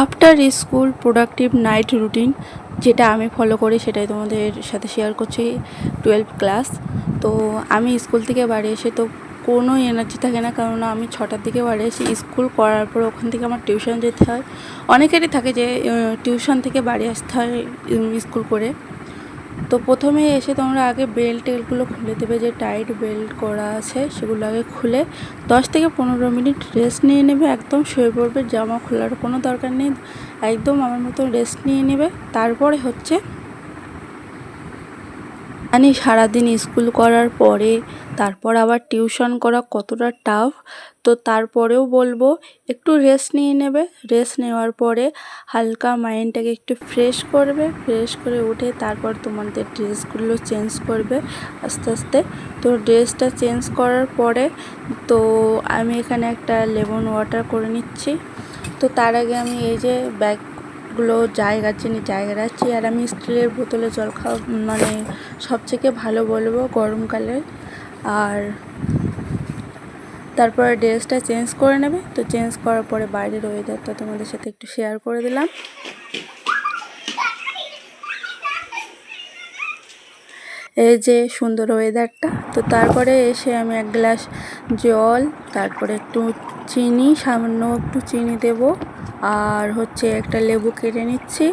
After school productive night routine যেটা আমি follow করি সেটাই তোমাদের সাথে শেয়ার করছি। 12 ক্লাস। তো আমি স্কুল থেকে বাড়ি এসে তো কোনো এনার্জি থাকে না, কারণ আমি 6টার দিকে বাড়ি এসে স্কুল করার পর ওখান থেকে আমার টিউশন যেতে হয়। অনেকেরই থাকে যে টিউশন থেকে বাড়ি আসতে হয় স্কুল করে। তো প্রথমে এসে তোমরা আগে বেল্ট টেলগুলো খুলে দেবে, যে টাইট বেল্ট করা আছে সেগুলো আগে খুলে 10 থেকে 15 মিনিট রেস্ট নিয়ে নেবে। একদম শুয়ে পড়বে, জামা খোলার কোনো দরকার নেই, একদম আমার মতো রেস্ট নিয়ে নেবে। তারপরে হচ্ছে জানি সারাদিন স্কুল করার পরে তারপর আবার টিউশন করা কতটা টাফ, তো তারপরেও বলবো একটু রেস্ট নিয়ে নেবে। রেস্ট নেওয়ার পরে হালকা মাইন্ডটাকে একটু ফ্রেশ করবে, ফ্রেশ করে উঠে তারপর তোমাদের ড্রেসগুলো চেঞ্জ করবে আস্তে আস্তে। তো ড্রেসটা চেঞ্জ করার পরে তো আমি এখানে একটা লেমন ওয়াটার করে নিচ্ছি। তো তার আগে আমি এই যে ব্যাগগুলো জায়গা রাখছি, আর আমি স্টিলের বোতলে জল খাওয়া মানে সবথেকে ভালো বলবো গরমকালে। আর তারপরে ড্রেসটা চেঞ্জ করে নেবে। তো চেঞ্জ করার পরে বাইরের ওয়েদারটা তোমাদের সাথে একটু শেয়ার করে দিলাম। এই যে সুন্দর ওয়েদারটা। তো তারপরে এসে আমি এক গ্লাস জল, তারপরে একটু চিনি, সামান্য একটু চিনি দেব, আর হচ্ছে একটা লেবু কেটে নিচ্ছি।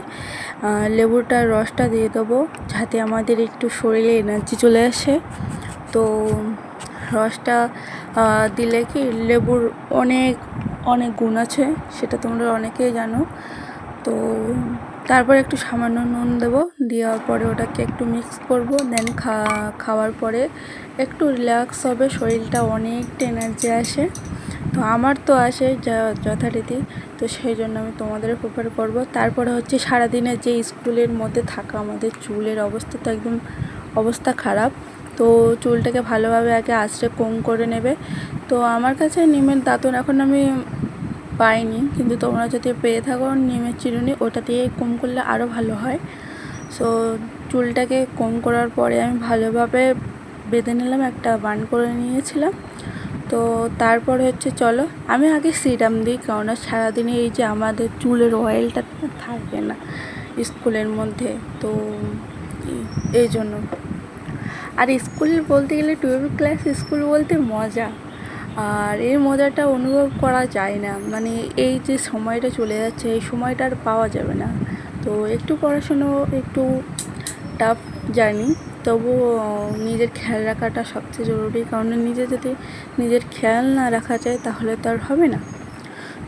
লেবুটার রসটা দিয়ে দেবো যাতে আমাদের একটু শরীরে এনার্জি চলে আসে। তো রসটা দিলে কি লেবুর অনেক অনেক গুণ আছে, সেটা তোমরা অনেকেই জানো। তো তারপর একটু সামান্য নুন দেবো, দেওয়ার পরে ওটাকে একটু মিক্স করব। দেন খাওয়ার পরে একটু রিল্যাক্স হবে, শরীরটা অনেকটা এনার্জি আসে। তো আমার তো আসে যথারীতি, তো সেই জন্য আমি তোমাদেরও প্রিফার করব। তারপরে হচ্ছে সারাদিনের যে স্কুলের মধ্যে থাকা আমাদের চুলের অবস্থা তো একদম অবস্থা খারাপ। তো চুলটাকে ভালোভাবে আগে আঁচড়ে কোম করে নেবে। তো আমার কাছে নিমের দাঁতন এখন আমি পাইনি, কিন্তু তোমরা যদি পেয়ে থাকো নিমের চিরুনি, ওটা দিয়ে কোম করলে আরও ভালো হয়। সো চুলটাকে কোম করার পরে আমি ভালোভাবে বেঁধে নিলাম, একটা বান করে নিয়েছিলাম। তো তারপরে হচ্ছে চলো, আমি আগে সিরাম দিই, কেননা সারাদিনে এই যে আমাদের চুলের অয়েলটা থাকে না স্কুলের মধ্যে, তো এই জন্য। আর স্কুল বলতে গেলে 12 ক্লাস স্কুল বলতে মজা, আর এই মজাটা অনুভব করা যায় না। মানে এই যে সময়টা চলে যাচ্ছে, এই সময়টা আর পাওয়া যাবে না। তো একটু পড়াশুনো একটু টাফ জার্নি, তবুও নিজের খেয়াল রাখাটা সবচেয়ে জরুরি, কারণ যদি নিজের খেয়াল না রাখা যায় তাহলে তো আর হবে না।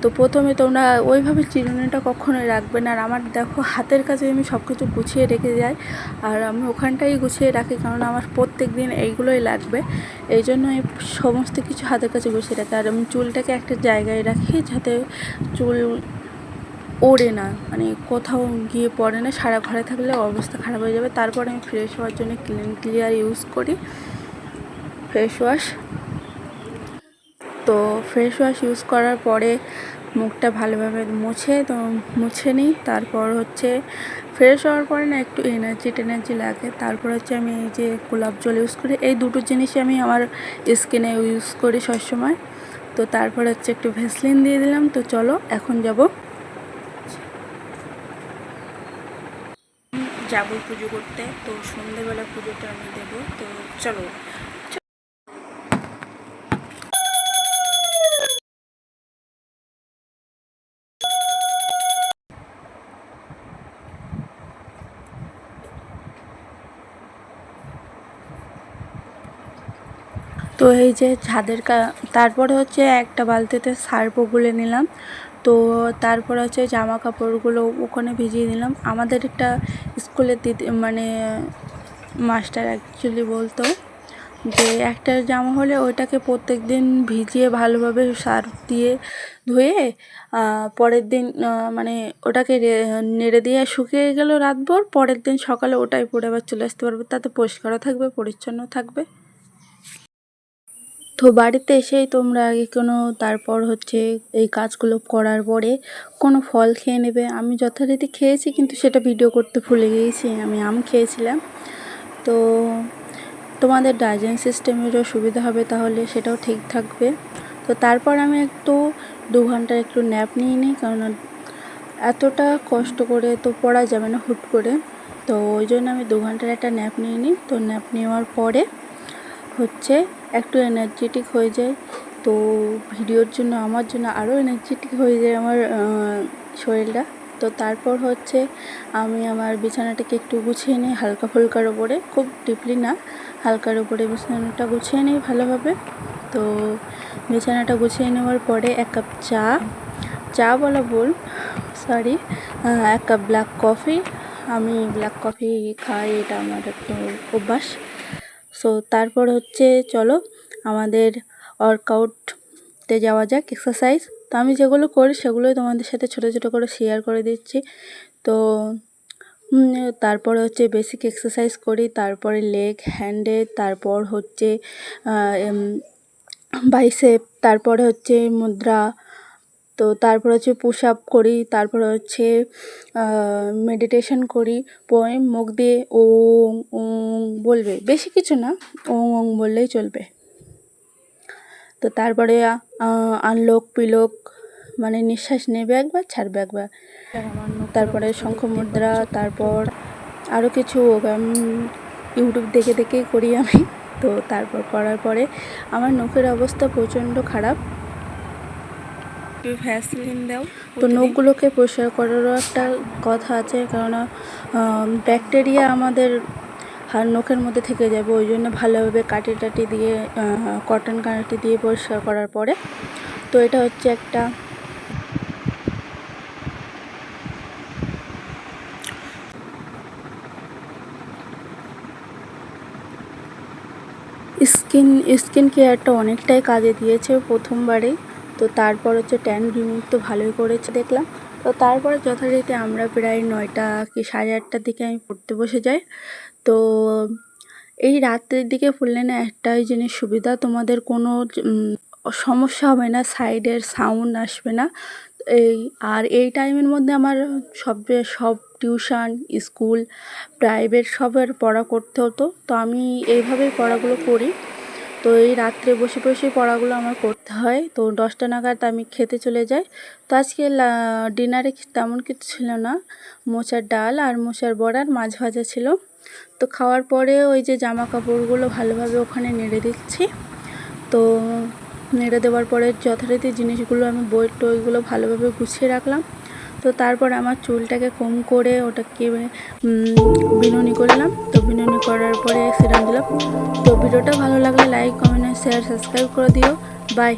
তো প্রথমে তোমরা ওইভাবে চিরুনিটা কখনোই রাখবে না। আর আমার দেখো হাতের কাছে আমি সব কিছু গুছিয়ে রেখে যাই, আর আমি ওখানটাই গুছিয়ে রাখি, কারণ আমার প্রত্যেক দিন এইগুলোই লাগবে। এই জন্য আমি সমস্ত কিছু হাতের কাছে গুছিয়ে রাখি। আর আমি চুলটাকে একটা জায়গায় রাখি যাতে চুল ওড়ে না, মানে কোথাও গিয়ে পড়ে না। সারা ঘরে থাকলে অবস্থা খারাপ হয়ে যাবে। তারপর আমি ফ্রেশ হওয়ার জন্য ক্লিয়ার ইউজ করি, ফেস ওয়াশ। তো ফেস ওয়াশ ইউজ করার পরে মুখটা ভালোভাবে মুছে নিই। তারপর হচ্ছে ফ্রেশ হওয়ার পরে না একটু এনার্জি লাগে। তারপর হচ্ছে আমি এই যে গোলাপ জল ইউজ করি, এই দুটো জিনিসই আমি আমার স্কিনে ইউজ করি সবসময়। তো তারপর হচ্ছে একটু ভ্যাসলিন দিয়ে দিলাম। তো চলো এখন যাবো পুজো করতে। তো সন্ধেবেলা পুজোটা আমি দেবো, তো চলো। তো এই যে তারপরে হচ্ছে একটা বালতিতে সার্ফও গুলে নিলাম। তো তারপর হচ্ছে জামা কাপড়গুলো ওখানে ভিজিয়ে নিলাম। আমাদের একটা স্কুলের দিদি মানে মাস্টার অ্যাকচুয়ালি বলতো যে একটা জামা হলে ওইটাকে প্রত্যেক দিন ভিজিয়ে ভালোভাবে সার্ফ দিয়ে ধুয়ে পরের দিন মানে ওটাকে নেড়ে দিয়ে শুকিয়ে গেল রাতভর, পরের দিন সকালে ওটাই পরে আবার চলে আসতে পারবে, তাতে পরিষ্কারও থাকবে, পরিচ্ছন্ন থাকবে। তো বাড়িতে এসেই তোমরা আগে তারপর হচ্ছে এই কাজগুলো করার পরে কোনো ফল খেয়ে নেবে। আমি যথারীতি খেয়েছি, কিন্তু সেটা ভিডিও করতে ভুলে গিয়েছি। আমি আম খেয়েছিলাম। তো তোমাদের ডাইজেশন সিস্টেমেরও সুবিধা হবে, তাহলে সেটাও ঠিক থাকবে। তো তারপর আমি একটু 2 ঘন্টার একটু ন্যাপ নিয়ে নিই, কারণ এতটা কষ্ট করে তো পড়া যাবে না হুট করে, তো ওই জন্য আমি 2 ঘন্টার একটা ন্যাপ নিয়ে নিই। তো ন্যাপ নেওয়ার পরে হচ্ছে একটু এনার্জেটিক হয়ে যায়। তো ভিডিওর জন্য আমার জন্য আরও এনার্জেটিক হয়ে যায় আমার শরীরটা। তো তারপর হচ্ছে আমি আমার বিছানাটাকে একটু গুছিয়ে নিই হালকা ফুলকার ওপরে, খুব ডিপলি না, হালকার ওপরে বিছানাটা গুছিয়ে নিই ভালোভাবে। তো বিছানাটা গুছিয়ে নেওয়ার পরে 1 কাপ চা বলা ভুল, সরি, 1 কাপ ব্ল্যাক কফি। আমি ব্ল্যাক কফি খাই, এটা আমার একটু অভ্যাস। সো তারপর হচ্ছে চলো আমাদের ওয়ার্কআউটে যাওয়া যাক, এক্সারসাইজ। তো আমি যেগুলো করি সেগুলোই তোমাদের সাথে ছোটো ছোটো করে শেয়ার করে দিচ্ছি। তো তারপরে হচ্ছে বেসিক এক্সারসাইজ করি, তারপরে লেগ, হ্যান্ডে, তারপর হচ্ছে বাইসেপ, তারপরে হচ্ছে মুদ্রা, তো তারপর হচ্ছে পুশ আপ করি, তারপরে হচ্ছে মেডিটেশন করি। পোয়েম মুখ দিয়ে ওং ওং বলবে, বেশি কিছু না, ওং ওং বললেই চলবে। তো তারপরে আনলোক পিলোক, মানে নিঃশ্বাস নেবে একবার ছাড়বে একবার। তারপরে শঙ্খ মুদ্রা, তারপর আরও কিছু ইউটিউব দেখে দেখেই করি আমি। তো তারপর করার পরে আমার নখের অবস্থা প্রচণ্ড খারাপ। ভ্যাসলিন দাও। তো নখগুলোকে পরিষ্কার করারও একটা কথা আছে, কেননা ব্যাকটেরিয়া আমাদের নখের মধ্যে থেকে যাবে, ওই জন্য ভালোভাবে কাটি দিয়ে কটন কাঁটি দিয়ে পরিষ্কার করার পরে। তো এটা হচ্ছে একটা স্কিন কেয়ারটা অনেকটাই কাজে দিয়েছে প্রথমবারেই। তো তারপর হচ্ছে ট্যান রিমুভ তো ভালোই করেছে দেখলাম। তো তারপরে যথারীতি আমরা প্রায় 9টা কি 8:30টার দিকে আমি পড়তে বসে যাই। তো এই রাত্রের দিকে পড়লে না একটাই জিনিস সুবিধা, তোমাদের কোনো সমস্যা হবে না, সাইডের সাউন্ড আসবে না। আর এই টাইমের মধ্যে আমার সব টিউশন, স্কুল, প্রাইভেট সবের পড়া করতে হতো। তো আমি এইভাবেই পড়াগুলো করি। তো এই রাত্রে বসে বসে পড়াগুলো আমার করতে হয়। তো 10টা নাগাদ আমি খেতে চলে যাই। তো আজকে ডিনারে তেমন কিছু ছিল না, মোচার ডাল আর মোচার বড়ার মাছ ভাজা ছিল। তো খাওয়ার পরে ওই যে জামা কাপড়গুলো ভালোভাবে ওখানে নেড়ে দিচ্ছি। তো নেড়ে দেওয়ার পরে যথারীতি জিনিসগুলো আমি বই টইগুলো ভালোভাবে গুছিয়ে রাখলাম। তো তারপর আমার চুলটাকে কম করে ওটাকে বিনুনি করলাম। তো বিনুনি করার পরে সিরাম দিলাম। তো ভিডিওটা ভালো লাগলে লাইক, কমেন্ট, শেয়ার, সাবস্ক্রাইব করে দিও। বাই।